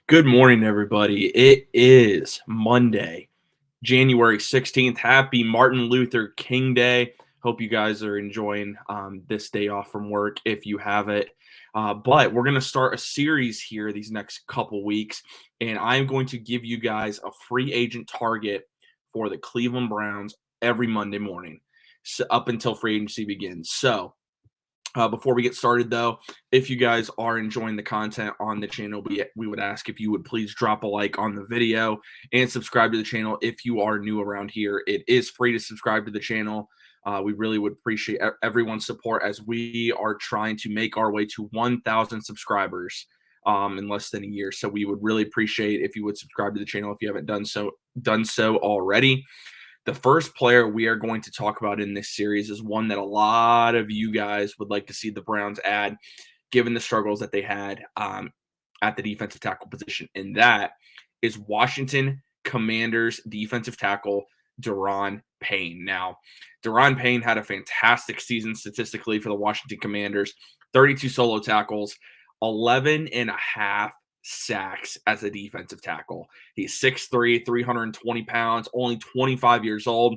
Good morning, everybody. It is Monday, January 16th. Happy Martin Luther King Day. Hope you guys are enjoying this day off from work if you have it. But we're going to start a series here these next couple weeks, and I'm going to give you guys a free agent target for the Cleveland Browns every Monday morning, so up until free agency begins. Before we get started, though, if you guys are enjoying the content on the channel, we would ask if you would please drop a like on the video and subscribe to the channel if you are new around here. It is free to subscribe to the channel. We really would appreciate everyone's support as we are trying to make our way to 1,000 subscribers in less than a year. So we would really appreciate if you would subscribe to the channel if you haven't done so already. The first player we are going to talk about in this series is one that a lot of you guys would like to see the Browns add, given the struggles that they had at the defensive tackle position. And that is Washington Commanders defensive tackle Daron Payne. Now, Daron Payne had a fantastic season statistically for the Washington Commanders, 32 solo tackles, 11 and a half sacks as a defensive tackle. He's 6'3", 320 pounds, only 25 years old.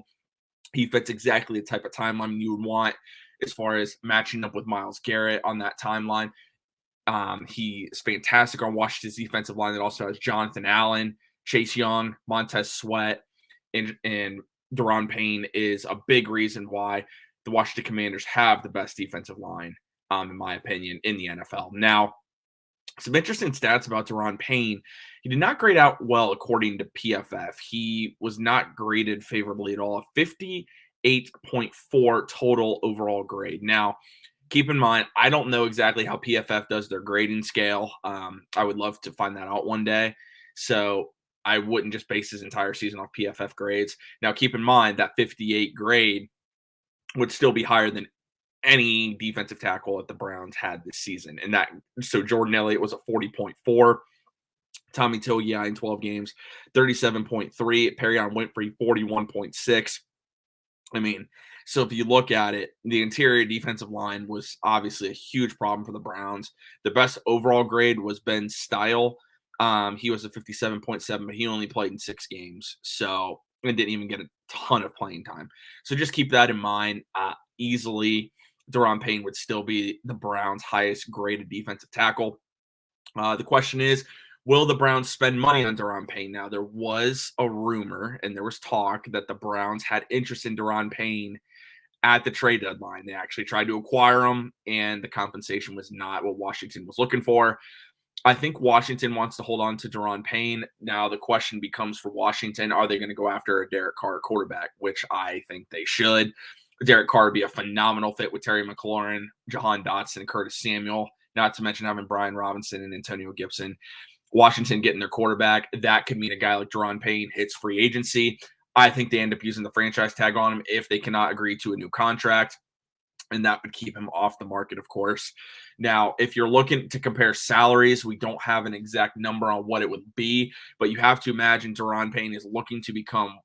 He fits exactly the type of timeline you would want as far as matching up with Myles Garrett on that timeline. He is fantastic on Washington's defensive line. That also has Jonathan Allen, Chase Young, Montez Sweat, and Daron Payne is a big reason why the Washington Commanders have the best defensive line, in my opinion, in the NFL. Now, some interesting stats about Daron Payne. He did not grade out well according to PFF. He was not graded favorably at all. 58.4 total overall grade. Now, keep in mind, I don't know exactly how PFF does their grading scale. I would love to find that out one day. So I wouldn't just base his entire season off PFF grades. Now, keep in mind that 58 grade would still be higher than any defensive tackle that the Browns had this season. And that, so Jordan Elliott was a 40.4, Tommy Togiai in 12 games, 37.3, Perion Winfrey, 41.6. I mean, so if you look at it, the interior defensive line was obviously a huge problem for the Browns. The best overall grade was Ben Style. He was a 57.7, but he only played in 6 games. So, and didn't even get a ton of playing time. So just keep that in mind. Easily, Daron Payne would still be the Browns' highest graded defensive tackle. The question is, will the Browns spend money on Daron Payne? Now, there was a rumor and there was talk that the Browns had interest in Daron Payne at the trade deadline. They actually tried to acquire him, and the compensation was not what Washington was looking for. I think Washington wants to hold on to Daron Payne. Now, the question becomes for Washington, are they going to go after a Derek Carr quarterback, which I think they should. Derek Carr would be a phenomenal fit with Terry McLaurin, Jahan Dotson, and Curtis Samuel, not to mention having Brian Robinson and Antonio Gibson. Washington getting their quarterback, that could mean a guy like Daron Payne hits free agency. I think they end up using the franchise tag on him if they cannot agree to a new contract, and that would keep him off the market, of course. Now, if you're looking to compare salaries, we don't have an exact number on what it would be, but you have to imagine Daron Payne is looking to become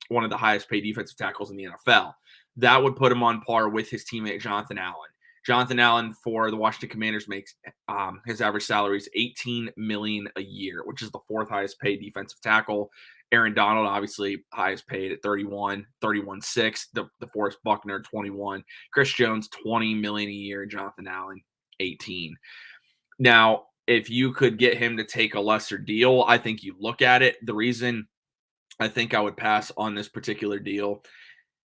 one of the highest paid defensive tackles in the NFL. That would put him on par with his teammate Jonathan Allen. Jonathan Allen for the Washington Commanders makes his average salary is $18 million a year, which is the fourth highest paid defensive tackle. Aaron Donald, obviously highest paid at 31.6. The DeForest Buckner, 21. Chris Jones, $20 million a year. Jonathan Allen, 18. Now, if you could get him to take a lesser deal, I think you look at it. The reason I think I would pass on this particular deal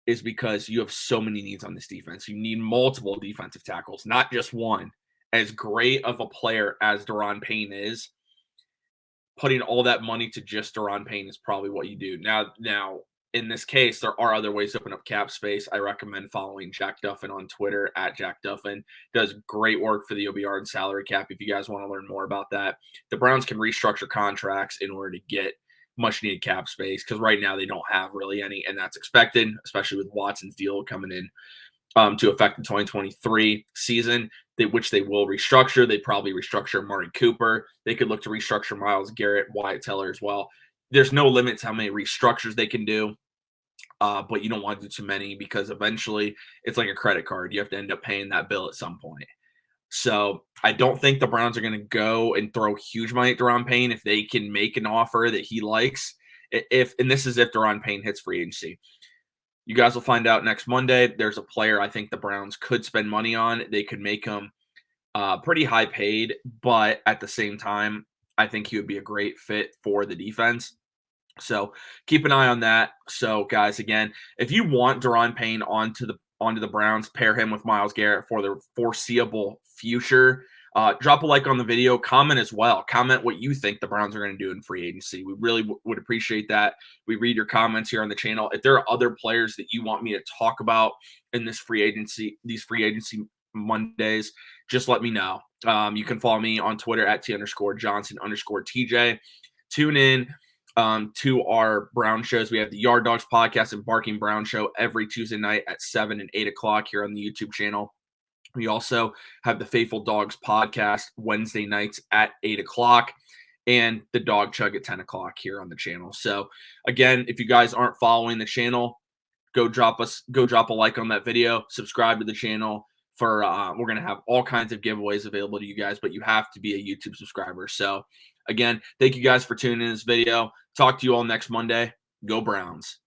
is because you have so many needs on this defense. You need multiple defensive tackles, not just one. As great of a player as Daron Payne is, putting all that money to just Daron Payne is probably what you do. Now, in this case, there are other ways to open up cap space. I recommend following Jack Duffin on Twitter at Jack Duffin. Does great work for the OBR and salary cap if you guys want to learn more about that. The Browns can restructure contracts in order to get much needed cap space because right now they don't have really any, and that's expected, especially with Watson's deal coming in to affect the 2023 season, which they will restructure. They probably restructure Amari Cooper. They could look to restructure Myles Garrett, Wyatt Teller as well. There's no limit to how many restructures they can do, but you don't want to do too many because eventually it's like a credit card. You have to end up paying that bill at some point. So I don't think the Browns are going to go and throw huge money at Daron Payne if they can make an offer that he likes. If and this is if Daron Payne hits free agency. You guys will find out next Monday. There's a player I think the Browns could spend money on. They could make him pretty high paid, but at the same time, I think he would be a great fit for the defense. So keep an eye on that. So guys, again, if you want Daron Payne onto the Browns, pair him with Myles Garrett for the foreseeable future. Drop a like on the video, comment as well. Comment what you think the Browns are going to do in free agency. We really would appreciate that. We read your comments here on the channel. If there are other players that you want me to talk about in these free agency Mondays, just let me know. You can follow me on Twitter at T_Johnson_TJ. Tune in to our Brown shows. We have the Yard Dogs podcast and Barking Brown show every Tuesday night at 7 and 8 o'clock here on the YouTube channel. We also have the Faithful Dogs podcast Wednesday nights at 8 o'clock and the Dog Chug at 10 o'clock here on the channel. So again, if you guys aren't following the channel, go drop a like on that video, subscribe to the channel for we're going to have all kinds of giveaways available to you guys, but you have to be a YouTube subscriber. So again, thank you guys for tuning in this video. Talk to you all next Monday. Go Browns.